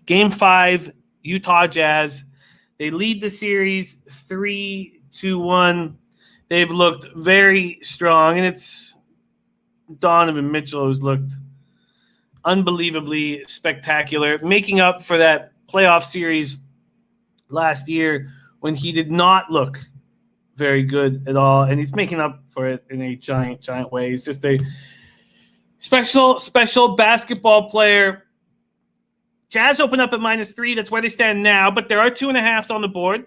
Game 5, Utah Jazz. They lead the series 3-1. They've looked very strong, and it's Donovan Mitchell who's looked unbelievably spectacular, making up for that playoff series last year when he did not look very good at all, and he's making up for it in a giant way. He's just a special basketball player. Jazz open up at -3. That's where they stand now, but there are 2.5s on the board.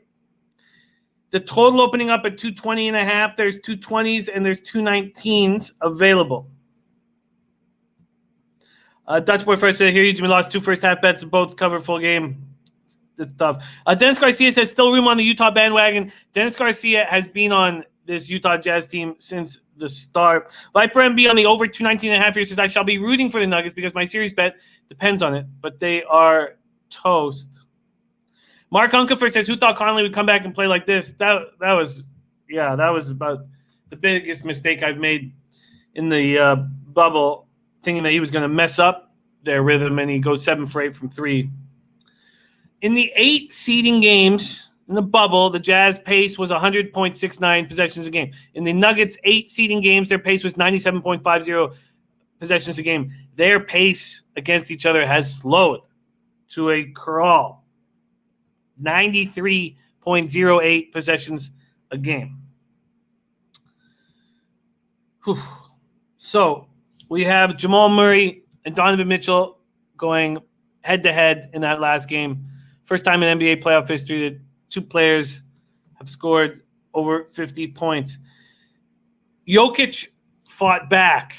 The total opening up at 220.5. There's 220s and there's 219s available. Dutch Boy first said, here you Jimmy lost 2 first half bets, both cover full game. It's tough. Dennis Garcia says still room on the Utah bandwagon. Dennis Garcia has been on this Utah Jazz team since the start. Viper MB on the over 219.5 here says I shall be rooting for the Nuggets because my series bet depends on it, but they are toast. Mark Unkefer says who thought Conley would come back and play like this? That was about the biggest mistake I've made in the bubble, thinking that he was going to mess up their rhythm, and he goes 7 for 8 from 3. In the 8 seeding games in the bubble, the Jazz pace was 100.69 possessions a game. In the Nuggets 8 seeding games, their pace was 97.50 possessions a game. Their pace against each other has slowed to a crawl. 93.08 possessions a game. Whew. So we have Jamal Murray and Donovan Mitchell going head-to-head in that last game. First time in NBA playoff history that 2 players have scored over 50 points. Jokic fought back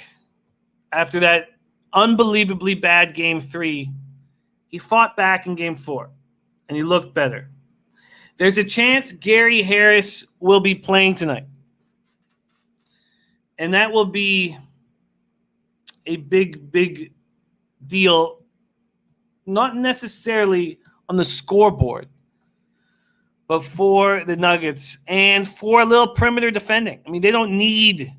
after that unbelievably bad Game 3. He fought back in Game 4, and he looked better. There's a chance Gary Harris will be playing tonight, and that will be a big deal, not necessarily on the scoreboard, but for the Nuggets and for a little perimeter defending. I mean, they don't need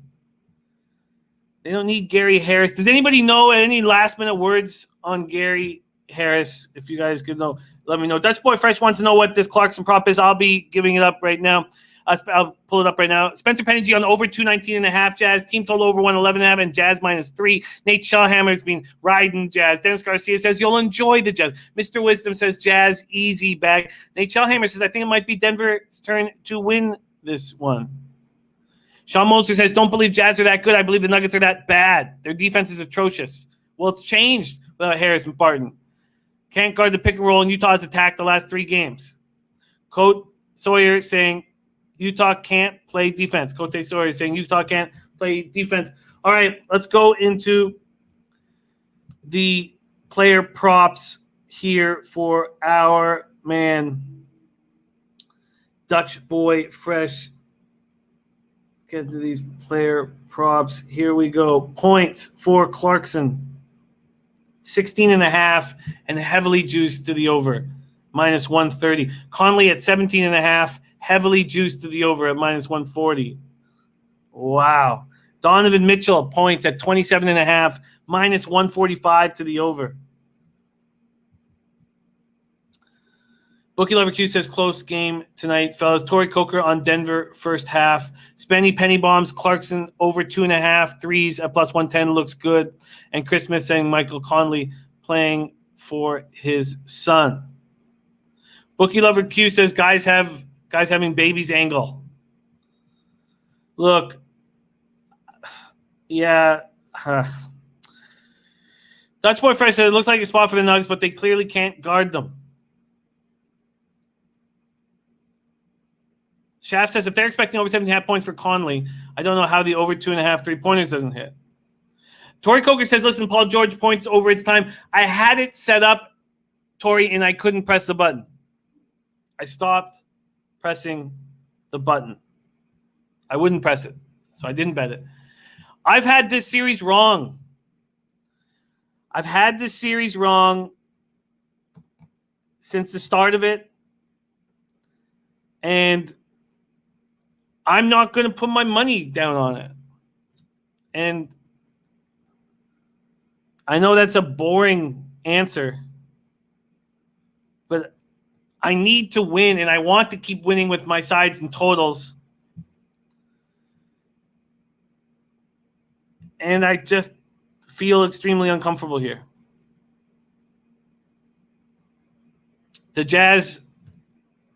Gary Harris. Does anybody know any last-minute words on Gary Harris? If you guys could know, let me know. Dutch Boy Fresh wants to know what this Clarkson prop is. I'll be giving it up right now. I'll pull it up right now. Spencer Penningy on over 219.5 Jazz. Team total over 111.5 and Jazz -3. Nate Shellhammer's been riding Jazz. Dennis Garcia says you'll enjoy the Jazz. Mr. Wisdom says Jazz easy bag. Nate Shellhammer says I think it might be Denver's turn to win this one. Sean Moser says don't believe Jazz are that good. I believe the Nuggets are that bad. Their defense is atrocious. Well, it's changed without Harris and Barton. Can't guard the pick and roll, and Utah's attacked the last 3 games. Cote Sawyer saying Utah can't play defense. Cote Sawyer saying Utah can't play defense. All right, let's go into the player props here for our man, Dutch Boy Fresh. Get to these player props. Here we go. Points for Clarkson. 16.5 and heavily juiced to the over, -130. Conley at 17.5. Heavily juiced to the over at -140. Wow. Donovan Mitchell points at 27.5, -145 to the over. Bookie Lover Q says close game tonight, fellas. Torrey Coker on Denver first half. Spenny Penny Bombs, Clarkson over 2.5 threes at +110 looks good. And Chris Smith saying Michael Conley playing for his son. Bookie Lover Q says guys having babies angle. Look, yeah. Dutch Boy Fresh said it looks like a spot for the Nuggets, but they clearly can't guard them. Shaft says if they're expecting over 7.5 points for Conley, I don't know how the over 2.5 3-pointers doesn't hit. Torrey Coker says, listen, Paul George points over its time. I had it set up, Torrey, and I couldn't press the button. I stopped pressing the button. I wouldn't press it, so I didn't bet it. I've had this series wrong. Since the start of it. And I'm not going to put my money down on it. And I know that's a boring answer. But I need to win, and I want to keep winning with my sides and totals. And I just feel extremely uncomfortable here. The Jazz,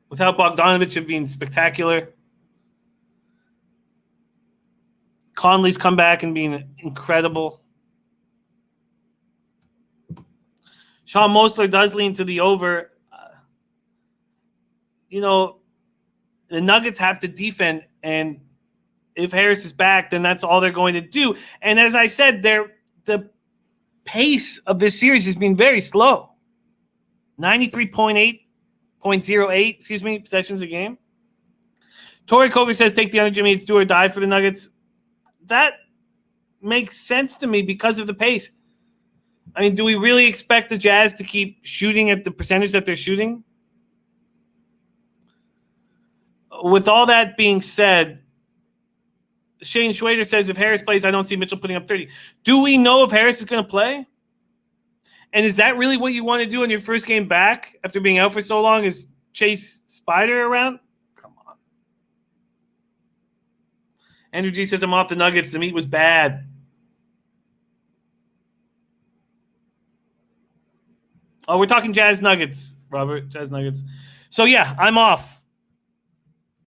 without Bogdanovich, have been spectacular. Conley's come back and been incredible. Sean Mosler does lean to the over. The Nuggets have to defend, and if Harris is back, then that's all they're going to do. And as I said, the pace of this series has been very slow. 93.08, possessions a game. Tori Koger says, take the under, Jimmy. It's do or die for the Nuggets. That makes sense to me because of the pace. I mean, do we really expect the Jazz to keep shooting at the percentage that they're shooting? With all that being said, Shane Schwader says, if Harris plays, I don't see Mitchell putting up 30. Do we know if Harris is going to play? And is that really what you want to do in your first game back after being out for so long, is chase Spider around? Come on. Andrew G says, I'm off the Nuggets. The meat was bad. Oh, we're talking Jazz Nuggets, Robert. Jazz Nuggets. So, yeah, I'm off.